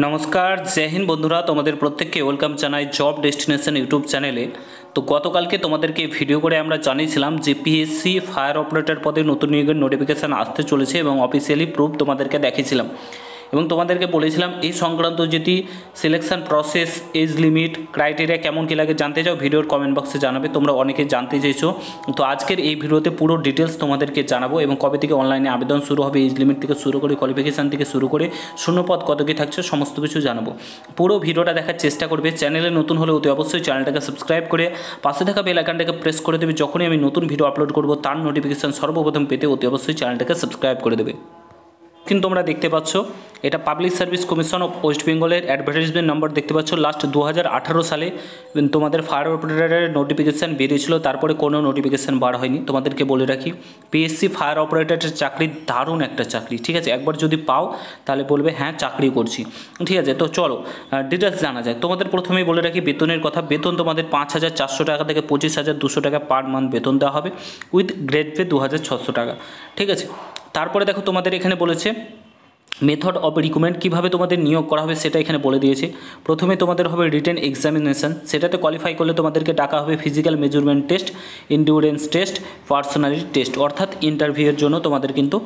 নমস্কার, জয় হিন্দ বন্ধুরা। তোমাদের প্রত্যেককে ওয়েলকাম জানাই জব ডেস্টিনেশন ইউটিউব চ্যানেলে। তো গতকালকে তোমাদেরকে ভিডিও করে আমরা জানিয়েছিলাম যে পিএসসি ফায়ার অপারেটর পদে নতুন নিয়োগের নোটিফিকেশান আসতে চলেছে এবং অফিসিয়ালি প্রুফ তোমাদেরকে দেখিয়েছিলাম এবং তোমাদেরকে বলেছিলাম এই সংক্রান্ত যদি selection process, age limit, criteria কেমন কী লাগে জানতে চাও ভিডিওর কমেন্ট বক্সে জানাবে। তোমরা অনেকে জানতে চেয়েছো, তো আজকের এই ভিডিওতে পুরো ডিটেলস তোমাদেরকে জানাবো এবং কবে থেকে অনলাইনে আবেদন শুরু হবে, এজ লিমিট থেকে শুরু করে কোয়ালিফিকেশান থেকে শুরু করে শূন্যপদ কত কী থাকছে সমস্ত কিছু জানাবো। পুরো ভিডিওটা দেখার চেষ্টা করবে। চ্যানেলে নতুন হলে অতি অবশ্যই চ্যানেলটাকে সাবস্ক্রাইব করে পাশে থাকা বেল আইকনটাকে প্রেস করে দেবে। যখনই আমি নতুন ভিডিও আপলোড করবো তার নোটিফিকেশান সর্বপ্রথম পেতে অতি অবশ্যই চ্যানেলটাকে সাবস্ক্রাইব করে দেবে। কিন্তু তোমরা দেখতে পাচ্ছ এটা public service commission of West বেঙ্গলের অ্যাডভার্টাইজমেন্ট নম্বর দেখতে পাচ্ছ। লাস্ট 2018 সালে তোমাদের ফায়ার অপারেটরের নোটিফিকেশান বেরিয়েছিল, তারপরে কোনো নোটিফিকেশান বার হয়নি। তোমাদেরকে বলে রাখি, পিএসসি ফায়ার অপারেটরের চাকরি দারুণ একটা চাকরি, ঠিক আছে। একবার যদি পাও তাহলে বলবে হ্যাঁ চাকরি করছি, ঠিক আছে। তো চলো ডিটেলস জানা যায়। তোমাদের প্রথমেই বলে রাখি বেতনের কথা। বেতন তোমাদের 5,400 টাকা থেকে 25,200 টাকা পার মান্থ বেতন দেওয়া হবে, উইথ গ্রেড পে 2,600 টাকা, ঠিক আছে। তারপরে দেখো তোমাদের এখানে বলেছে মেথড অফ রিক্রুটমেন্ট, কীভাবে তোমাদের নিয়োগ করা হবে সেটা এখানে বলে দিয়েছে। প্রথমে তোমাদের হবে রিটেন এক্সামিনেশান, সেটাতে কোয়ালিফাই করলে তোমাদেরকে ডাকা হবে physical measurement test, endurance test, personality test, অর্থাৎ ইন্টারভিউয়ের জন্য তোমাদের কিন্তু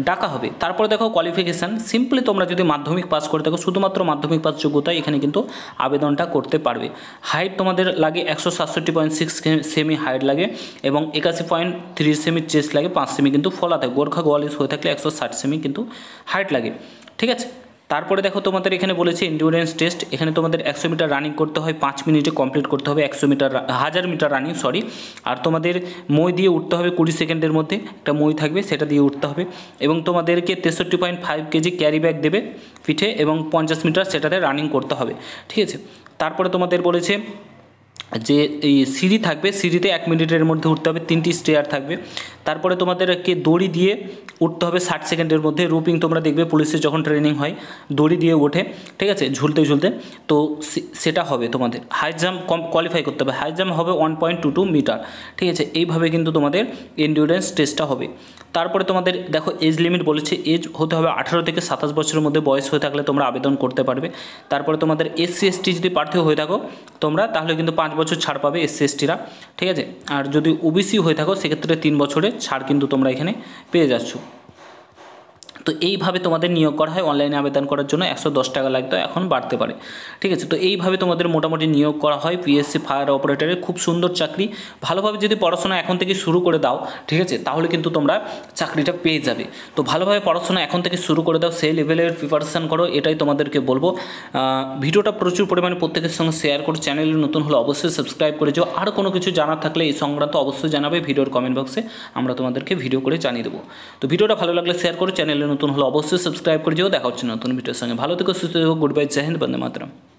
ডাকা হবে। তারপরে দেখো কোয়ালিফিকেশান, সিম্পলি তোমরা যদি মাধ্যমিক পাস করে থাকো, শুধুমাত্র মাধ্যমিক পাস যোগ্যতায় এখানে কিন্তু আবেদনটা করতে পারবে। হাইট তোমাদের লাগে 167.6 সেমি হাইট লাগে এবং 81.3 সেমি চেস্ট লাগে, 5 সেমি কিন্তু ফলা থাকে। গোর্খা গোয়ালিস হয়ে থাকলে 160 সেমি কিন্তু হাইট লাগে, ঠিক আছে। তারপরে দেখো তোমাদের এখানে বলেছে এন্ডিউরেন্স টেস্ট। এখানে তোমাদের 100 মিটার রানিং করতে হয়, 5 মিনিটে কমপ্লিট করতে হবে। 1000 মিটার রানিং, সরি। আর তোমাদের মই দিয়ে উঠতে হবে 20 সেকেন্ডের মধ্যে, একটা মই থাকবে সেটা দিয়ে উঠতে হবে এবং তোমাদেরকে 63.5 কেজি ক্যারি ব্যাগ দেবে পিঠে এবং 50 মিটার সেটাতে রানিং করতে হবে, ঠিক আছে। তারপরে তোমাদের বলেছে যে এই সিঁড়ি থাকবে, সিঁড়িতে 1 মিনিটের মধ্যে উঠতে হবে, 3টি স্টেয়ার থাকবে। তারপরে তোমাদেরকে দড়ি দিয়ে উঠতে হবে 60 সেকেন্ডের মধ্যে। রুপিং তোমরা দেখবে পুলিশের যখন ট্রেনিং হয় দড়ি দিয়ে ওঠে, ঠিক আছে, ঝুলতে ঝুলতে। তো সেটা হবে তোমাদের। হাই জাম্প কোয়ালিফাই করতে হবে, হাই জাম্প হবে 1.22 মিটার, ঠিক আছে। এইভাবে কিন্তু তোমাদের এন্ডিউরেন্স টেস্টটা হবে। তারপরে তোমাদের দেখো এজ লিমিট বলেছে, এজ হতে হবে 18 থেকে 27 বছরের মধ্যে বয়স হয়ে থাকলে তোমরা আবেদন করতে পারবে। তারপরে তোমাদের এসসি এসটি যদি প্রার্থী হয়ে থাকো তোমরা, তাহলে কিন্তু 5 বছর ছাড় পাবে এসসি এসটিরা, ঠিক আছে। আর যদি ওবিসি হয়ে থাকো সেক্ষেত্রে 3 বছরের ছাড় কিন্তু তোমরা এখানে পেয়ে যাচ্ছ। তো এইভাবে তোমাদের নিয়োগ করা হয়। অনলাইনে আবেদন করার জন্য 110 টাকা লাগতো, এখন বাড়তে পারে, ঠিক আছে। তো এইভাবে তোমাদের মোটামুটি নিয়োগ করা হয় পিএসসি ফায়ার অপারেটরের। খুব সুন্দর চাকরি। ভালোভাবে যদি পড়াশোনা এখন থেকে শুরু করে দাও, ঠিক আছে, তাহলে কিন্তু তোমরা চাকরিটা পেয়ে যাবে। তো ভালোভাবে পড়াশোনা এখন থেকে শুরু করে দাও, সেই লেভেলের প্রিপারেশান করো, এটাই তোমাদেরকে বলবো। ভিডিওটা প্রচুর পরিমাণে প্রত্যেকের সঙ্গে শেয়ার করো। চ্যানেলে নতুন হলে অবশ্যই সাবস্ক্রাইব করে যাও। আর কোনো কিছু জানার থাকলে এই সংক্রান্ত অবশ্যই জানাবে ভিডিওর কমেন্ট বক্সে, আমরা তোমাদেরকে ভিডিও করে জানিয়ে দেবো। তো ভিডিওটা ভালো লাগলে শেয়ার করো, চ্যানেলে নতুন হলে অবশ্যই সাবস্ক্রাইব করে যাও। দেখা হচ্ছে নতুন ভিডিওর সঙ্গে। ভালো থেকো, সুস্থ থেকো। গুড বাই, জয় হিন্দ, বন্দে মাতরম।